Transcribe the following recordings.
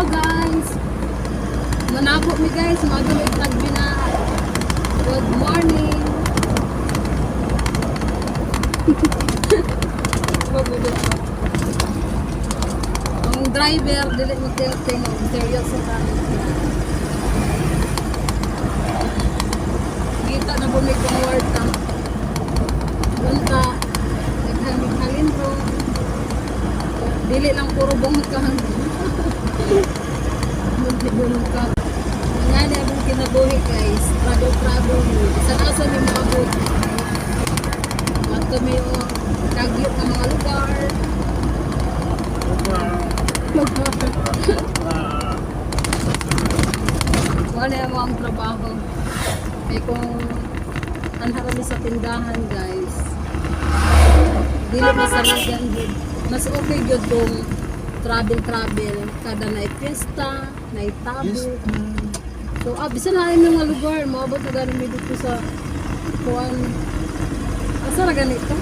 Hello guys! Manabo mi guys, madulit tagbi na. Good morning! Magulit pa. Ang driver, dili mag-tilting ng seryoso ka. Kita na bumig kong word ka. Punta, naghalin ro. Dili lang puro bungkang. Maglibulong ka. Nga na akong kinabuhi guys. Trado-trado mo. Isa-asa may makabot. Mato may kagyot ng mga lugar. Wala yung mga trabaho. Kaya kung anharami sa tindahan guys, dili masalagan din. Mas okay yun kung travel kada na fiesta, na tabo. So bisan na yung mga lugar, maabot na gano'n dito sa kuwan. Asa na ganito?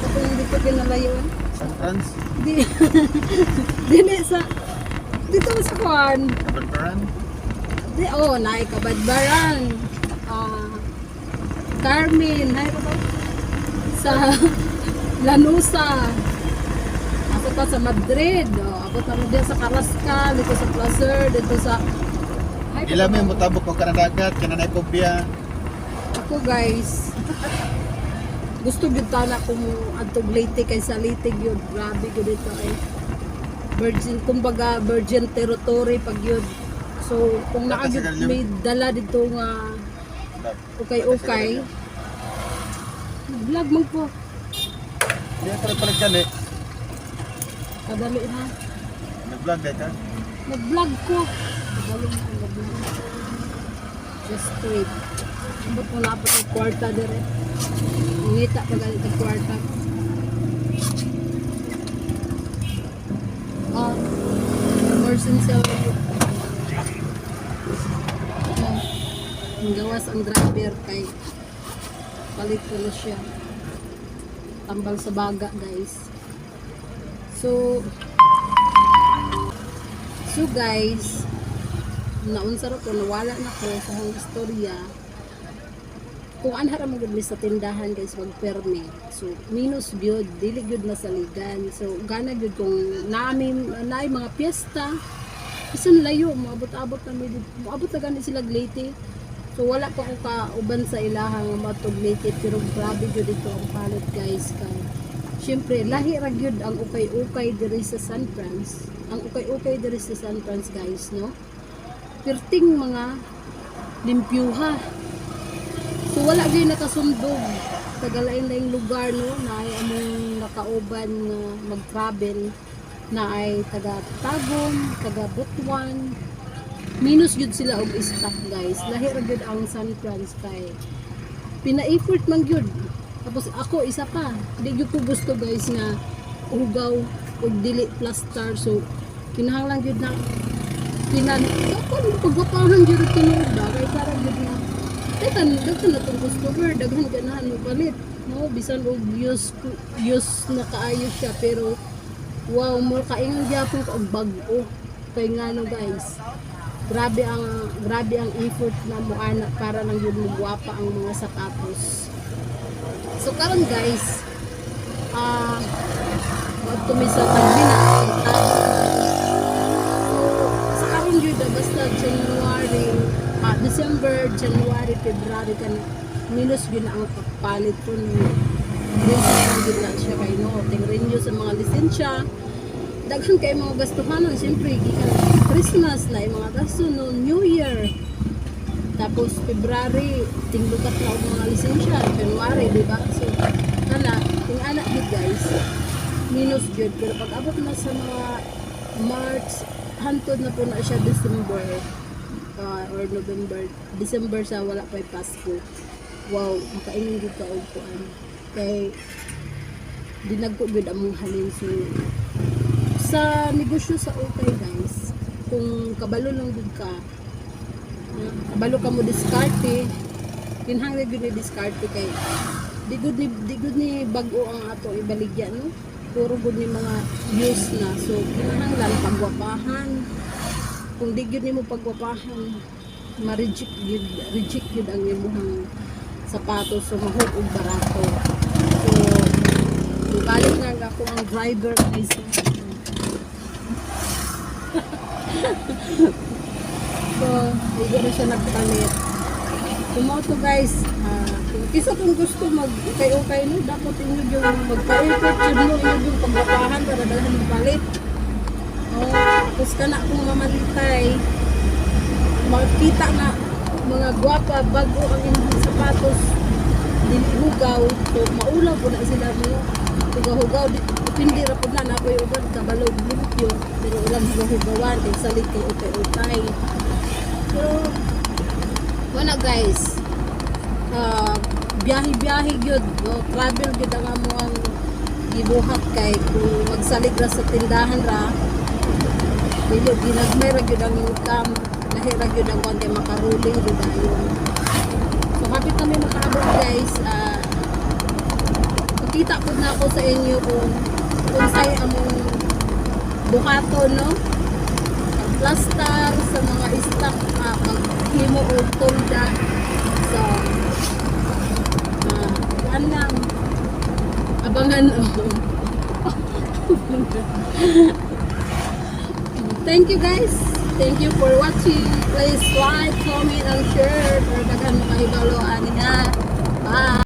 Kapag hindi ko pinalayon. San Franz? Dili sa dito sa kuwan. Kabadbaran? Naay Kabadbaran. Carmen, naay ko ba? Sa Lanusa. Ako pa sa Madrid. Abot na dito sa Carrascal, dito sa Placer, dito sa Ila may mutabok ko kanadagat, kananay pobya. Ako guys, gusto gyud tana kung adtog Leyte kay sa Leyte gyud, grabe gyud dito ay virgin, kumbaga virgin territory pag yun. So kung naa gyud may dala dito nga ukay vlog mo po. Hindi pala gani. Kadali na. Nag-vlog ka? Nag-vlog ko. Kadali na nag-vlog. Just wait. Ambot mo na pa ng kwarta dire. Ngita pa galit ng kwarta. Emergency. Ang gawas ang driver kay palit ko na siya. Tambal sa baga guys. So guys, naunsa ro ko nawala na ko sa hong istorya. Kung anhara mo gud sa tindahan guys magperme. So minus gyud, dili gyud masaligan. So gana gyud kung naay mga piyesta, isan layo moabot-abot na moabot na gani sila Leyte. So wala pa ko kauban sa ilahang matog Leyte, pero grabe gyud dito ang palit guys kay syempre, lahi ra gyud ang ukay-ukay diri sa San Franz. Ang ukay-ukay diri sa San Franz guys, no? Perting mga limpyuha. So wala gyud nakasundog. Tagalain-laing lugar, no? Na ay among nakauban nga mag-travel na ay taga Tagum, taga Butuan. Minus gyud sila og stock guys. Lahi ra gyud ang San Franz kay pina-effort man gyud. Tapos ako isa pa, hindi ko gusto guys nga ugaw o dili plaster. So kinahanglan gyud na ako pagwapahan gyud tinuod kay para gyud na daghan na tong customer, daghan ganahan mo palit, no? Bisan og use na kaayo siya, pero wow, mo kaingon gyapon ko og bag-o kay ngano guys. Grabe ang effort na mo ana para lang gyud mugwapa ang mga sapatos. So karon guys, magtumi sa tagbina kita. So sa karon gyud basta January, December, January, February kan minus gyud na ang pagpalit ko ni gyud na siya kay no, tingrenew sa mga lisensya. Daghan kay mga gastuhanon, siyempre gikan Christmas na yung mga gasto no, New Year. Tapos February, tinglukat na ang mga lisensya. January, diba? So, ting anak yun guys, minus yun. Pero pag abot na sa mga March, hantod na po na siya December or November. December sa wala pa'y Pasko. Wow, makainin dito o kuan. Kay, dinagko yun among halin. So, sa negosyo sa okay guys, kung kabalo lang yun ka, kabalo ka mo diskarte, kinahanglan gyud ni diskarte kay di gud ni bag-o ang ato ibaligya, no? Puro gud ni mga use na. So kinahanglan pagwapahan, kung di gyud nimo pagwapahan, reject gyud ang imong sapatos so mahug og barato. So balik nga ako ang driver guys. So, hindi na siya nagpalit. Kumoto guys, kung kisa kung gusto mag-ukay-ukay no, dapat inyo yung magpa-effort yun mo, inyo yung pagbapahan para dalhan yung palit. Tapos ka na kung mamalitay, makita na mga gwapa, bago ang inyong sapatos, dinihugaw, so maulaw po na sila mo, hugaw-hugaw, hindi ra po na napoy uban, kabalog limpyo, pero ulang hugaw-hugawan, kay salit kay ukay-ukay. So, wala guys, biyahe-biyahe yun, no? Travel yun ang amo ang gibuhat kay kung magsalig ra sa tindahan ra, dili ginagmay ra yun ang income, lahira yun ang konti makaruling yun ayun. So kapit kami makaabot guys, makita po na ako sa inyo kung sa'yo among buhaton, no? Plastar sa mga stock, maghimo o tolda. So, lang, abangan. Thank you guys. Thank you for watching. Please like, comment, and share. Para daghan mo kahibalo niya. Bye.